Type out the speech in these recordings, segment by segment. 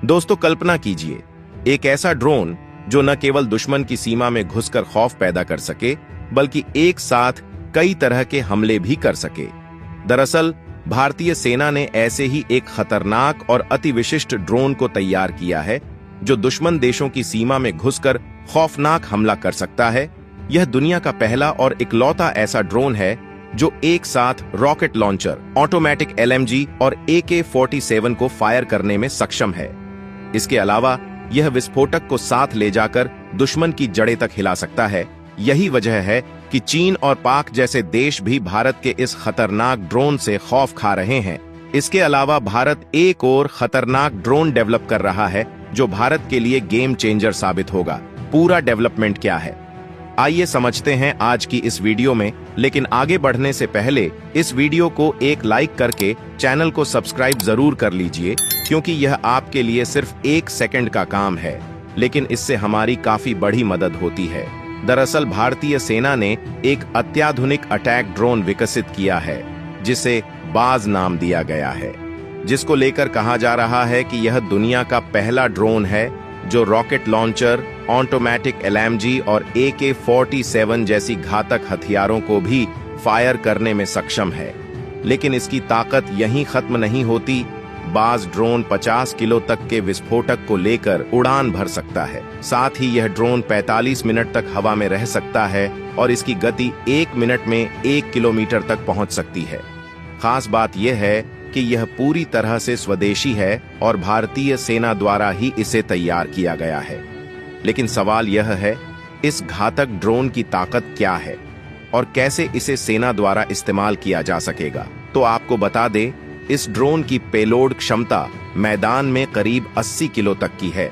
दोस्तों कल्पना कीजिए, एक ऐसा ड्रोन जो न केवल दुश्मन की सीमा में घुसकर खौफ पैदा कर सके, बल्कि एक साथ कई तरह के हमले भी कर सके। दरअसल भारतीय सेना ने ऐसे ही एक खतरनाक और अति विशिष्ट ड्रोन को तैयार किया है जो दुश्मन देशों की सीमा में घुसकर खौफनाक हमला कर सकता है। यह दुनिया का पहला और इकलौता ऐसा ड्रोन है जो एक साथ रॉकेट लॉन्चर, ऑटोमेटिक LMG और AK-47 को फायर करने में सक्षम है। इसके अलावा यह विस्फोटक को साथ ले जाकर दुश्मन की जड़ें तक हिला सकता है। यही वजह है कि चीन और पाक जैसे देश भी भारत के इस खतरनाक ड्रोन से खौफ खा रहे हैं। इसके अलावा भारत एक और खतरनाक ड्रोन डेवलप कर रहा है जो भारत के लिए गेम चेंजर साबित होगा। पूरा डेवलपमेंट क्या है, आइए समझते हैं आज की इस वीडियो में। लेकिन आगे बढ़ने से पहले इस वीडियो को एक लाइक करके चैनल को सब्सक्राइब जरूर कर लीजिए, क्योंकि यह आपके लिए सिर्फ 1 सेकंड का काम है, लेकिन इससे हमारी काफी बड़ी मदद होती है। दरअसल भारतीय सेना ने एक अत्याधुनिक अटैक ड्रोन विकसित किया है जिसे बाज नाम दिया गया है, जिसको लेकर कहा जा रहा है कि यह दुनिया का पहला ड्रोन है जो रॉकेट लॉन्चर, ऑटोमेटिक LMG और AK-47 जैसी घातक हथियारों को भी फायर करने में सक्षम है। लेकिन इसकी ताकत यहीं खत्म नहीं होती। बाज ड्रोन 50 किलो तक के विस्फोटक को लेकर उड़ान भर सकता है। साथ ही यह ड्रोन 45 मिनट तक हवा में रह सकता है और इसकी गति 1 मिनट में 1 किलोमीटर तक पहुंच सकती है। खास बात यह है कि यह पूरी तरह से स्वदेशी है और भारतीय सेना द्वारा ही इसे तैयार किया गया है। लेकिन सवाल यह है, इस घातक ड्रोन की ताकत क्या है और कैसे इसे सेना द्वारा इस्तेमाल किया जा सकेगा। तो आपको बता दें, इस ड्रोन की पेलोड क्षमता मैदान में करीब 80 किलो तक की है,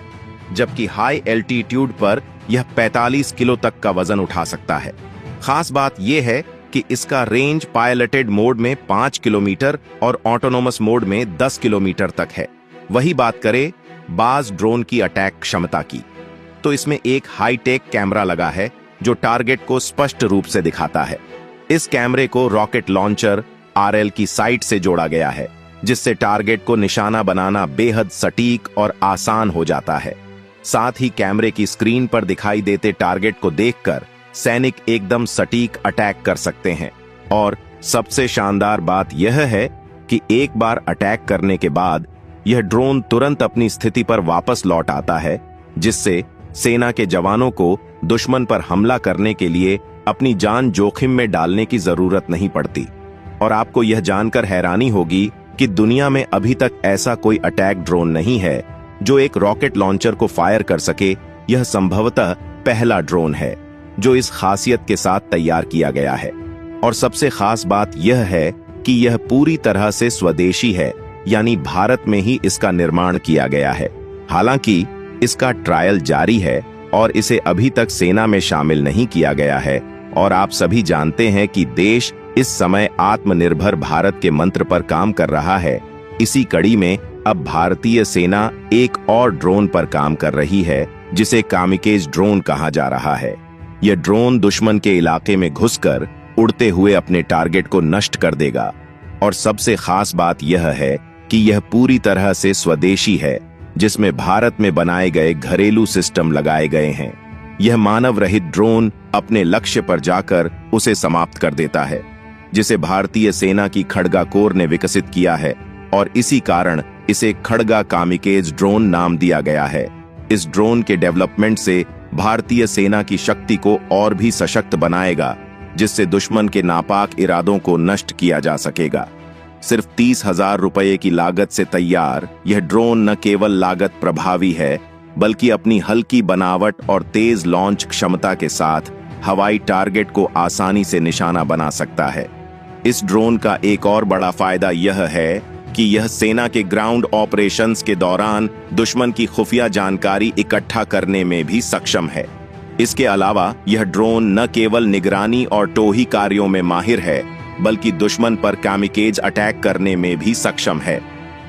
जबकि हाई एल्टीट्यूड पर यह 45 किलो तक का वजन उठा सकता है। खास बात यह है कि इसका रेंज पायलटेड मोड में 5 किलोमीटर और ऑटोनोमस मोड में 10 किलोमीटर तक है। वही बात करें बाज ड्रोन की अटैक क्षमता की, तो इसमें एक हाईटेक कैमरा लगा है जो टारगेट को स्पष्ट रूप से दिखाता है। इस कैमरे को रॉकेट लॉन्चर RL की साइट से जोड़ा गया है, जिससे टारगेट को निशाना बनाना बेहद सटीक और आसान हो जाता है। साथ ही कैमरे की स्क्रीन पर दिखाई देते टारगेट को देखकर सैनिक एकदम सटीक अटैक कर सकते हैं। और सबसे शानदार बात यह है कि एक बार अटैक करने के बाद यह ड्रोन तुरंत अपनी स्थिति पर वापस लौट आता है, जिससे सेना के जवानों को दुश्मन पर हमला करने के लिए अपनी जान जोखिम में डालने की जरूरत नहीं पड़ती। और आपको यह जानकर हैरानी होगी कि दुनिया में अभी तक ऐसा कोई अटैक ड्रोन नहीं है जो एक रॉकेट लॉन्चर को फायर कर सके। यह संभवतः पहला ड्रोन है जो इस खासियत के साथ तैयार किया गया है। और सबसे खास बात यह है कि यह पूरी तरह से स्वदेशी है, यानी भारत में ही इसका निर्माण किया गया है। हालांकि इसका ट्रायल जारी है और इसे अभी तक सेना में शामिल नहीं किया गया है। और आप सभी जानते हैं कि देश इस समय आत्मनिर्भर भारत के मंत्र पर काम कर रहा है। इसी कड़ी में अब भारतीय सेना एक और ड्रोन पर काम कर रही है जिसे कामिकेज ड्रोन कहा जा रहा है। यह ड्रोन दुश्मन के इलाके में घुसकर उड़ते हुए अपने टारगेट को नष्ट कर देगा। और सबसे खास बात यह है कि यह पूरी तरह से स्वदेशी है, जिसमें भारत में बनाए गए घरेलू सिस्टम लगाए गए हैं। यह मानव रहित ड्रोन अपने लक्ष्य पर जाकर उसे समाप्त कर देता है, जिसे भारतीय सेना की खड़गा कोर ने विकसित किया है और इसी कारण इसे खड़गा कामिकेज ड्रोन नाम दिया गया है। इस ड्रोन के डेवलपमेंट से भारतीय सेना की शक्ति को और भी सशक्त बनाएगा, जिससे दुश्मन के नापाक इरादों को नष्ट किया जा सकेगा। सिर्फ 30,000 रुपये की लागत से तैयार यह ड्रोन न केवल लागत प्रभावी है, बल्कि अपनी हल्की बनावट और तेज लॉन्च क्षमता के साथ हवाई टारगेट को आसानी से निशाना बना सकता है। इस ड्रोन का एक और बड़ा फायदा यह है कि यह सेना के ग्राउंड ऑपरेशंस के दौरान दुश्मन की खुफिया जानकारी इकट्ठा करने में भी सक्षम है। इसके अलावा यह ड्रोन न केवल निगरानी और टोही कार्यों में माहिर है, बल्कि दुश्मन पर कामिकेज अटैक करने में भी सक्षम है।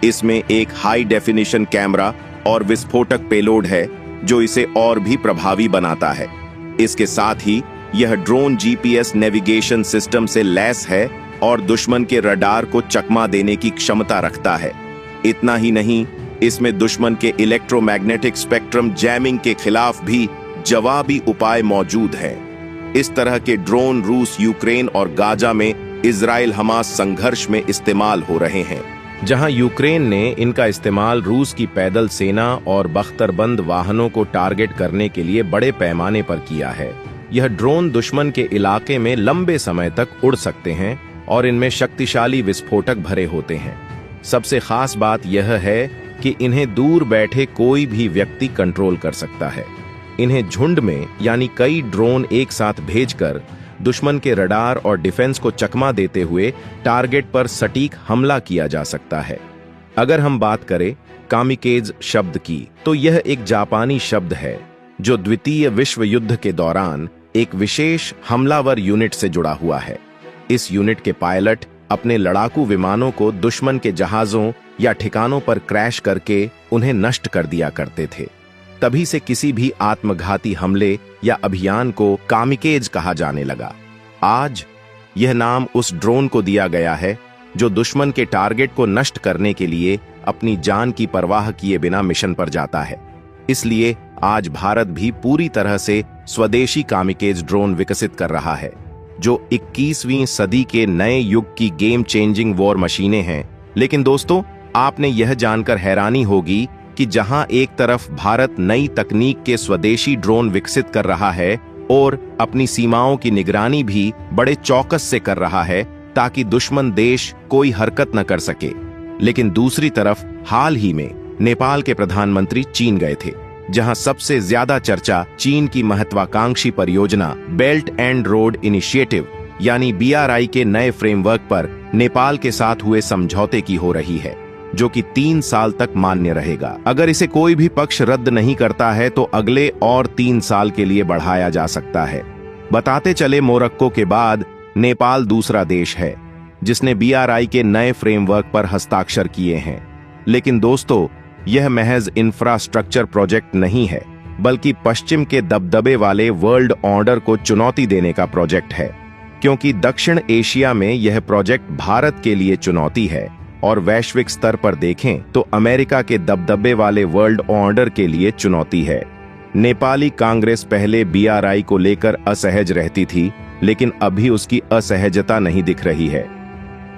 इसमें एक हाई डेफिनेशन कैमरा और विस्फोटक पेलोड है जो इसे और भी प्रभावी बनाता है। इसके साथ ही यह ड्रोन GPS नेविगेशन सिस्टम से लैस है और दुश्मन के रडार को चकमा देने की क्षमता रखता है। इतना ही नहीं, इसमें दुश्मन के इलेक्ट्रोमैग्नेटिक स्पेक्ट्रम जैमिंग के खिलाफ भी जवाबी उपाय मौजूद है। इस तरह के ड्रोन रूस, यूक्रेन और गाजा में इजराइल हमास संघर्ष में इस्तेमाल हो रहे हैं, जहां यूक्रेन ने इनका इस्तेमाल रूस की पैदल सेना और बख्तरबंद वाहनों को टारगेट करने के लिए बड़े पैमाने पर किया है। यह ड्रोन दुश्मन के इलाके में लंबे समय तक उड़ सकते हैं और इनमें शक्तिशाली विस्फोटक भरे होते हैं। सबसे खास बात यह है कि इन्हें दूर बैठे कोई भी व्यक्ति कंट्रोल कर सकता है। इन्हें झुंड में यानी कई ड्रोन एक साथ भेजकर दुश्मन के रडार और डिफेंस को चकमा देते हुए टारगेट पर सटीक हमला किया जा सकता है। अगर हम बात करें कामिकेज शब्द की, तो यह एक जापानी शब्द है जो द्वितीय विश्व युद्ध के दौरान एक विशेष हमलावर यूनिट से जुड़ा हुआ है। इस यूनिट के पायलट अपने लड़ाकू विमानों को दुश्मन के जहाजों या ठिकानों पर क्रैश करके उन्हें नष्ट कर दिया करते थे। तभी से किसी भी आत्मघाती हमले या अभियान को कामिकेज कहा जाने लगा। आज यह नाम उस ड्रोन को दिया गया है जो दुश्मन के टारगेट को नष्ट करने के लिए अपनी जान की परवाह किए बिना मिशन पर जाता है। इसलिए आज भारत भी पूरी तरह से स्वदेशी कामिकेज ड्रोन विकसित कर रहा है, जो 21वीं सदी के नए युग की गेम चेंजिंग वॉर मशीनें हैं। लेकिन दोस्तों, आपने यह जानकर हैरानी होगी कि जहां एक तरफ भारत नई तकनीक के स्वदेशी ड्रोन विकसित कर रहा है और अपनी सीमाओं की निगरानी भी बड़े चौकस से कर रहा है ताकि दुश्मन देश कोई हरकत न कर सके, लेकिन दूसरी तरफ हाल ही में नेपाल के प्रधानमंत्री चीन गए थे, जहां सबसे ज्यादा चर्चा चीन की महत्वाकांक्षी परियोजना बेल्ट एंड रोड इनिशिएटिव यानी BRI के नए फ्रेमवर्क पर नेपाल के साथ हुए समझौते की हो रही है, जो कि 3 साल तक मान्य रहेगा। अगर इसे कोई भी पक्ष रद्द नहीं करता है तो अगले और 3 साल के लिए बढ़ाया जा सकता है। बताते चले, मोरक्को के बाद नेपाल दूसरा देश है जिसने BRI के नए फ्रेमवर्क पर हस्ताक्षर किए हैं। लेकिन दोस्तों, यह महज इंफ्रास्ट्रक्चर प्रोजेक्ट नहीं है, बल्कि पश्चिम के दबदबे वाले वर्ल्ड ऑर्डर को चुनौती देने का प्रोजेक्ट है, क्योंकि दक्षिण एशिया में यह प्रोजेक्ट भारत के लिए चुनौती है और वैश्विक स्तर पर देखें तो अमेरिका के दबदबे वाले वर्ल्ड ऑर्डर के लिए चुनौती है। नेपाली कांग्रेस पहले BRI को लेकर असहज रहती थी, लेकिन अभी उसकी असहजता नहीं दिख रही है।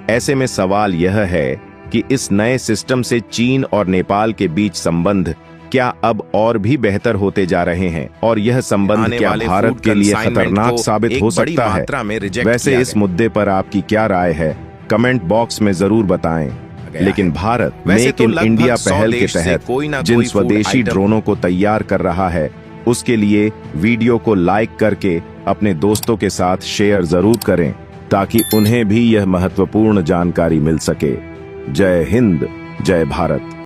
ऐसे में सवाल यह है कि इस नए सिस्टम से चीन और नेपाल के बीच संबंध क्या अब और भी बेहतर होते जा रहे हैं, और यह संबंध क्या भारत के लिए खतरनाक साबित हो सकता है? वैसे इस मुद्दे पर आपकी क्या राय है, कमेंट बॉक्स में जरूर बताएं। लेकिन भारत मेक इन इंडिया पहल के तहत जिन स्वदेशी ड्रोनों को तैयार कर रहा है, उसके लिए वीडियो को लाइक करके अपने दोस्तों के साथ शेयर जरूर करें ताकि उन्हें भी यह महत्वपूर्ण जानकारी मिल सके। जय हिंद, जय भारत।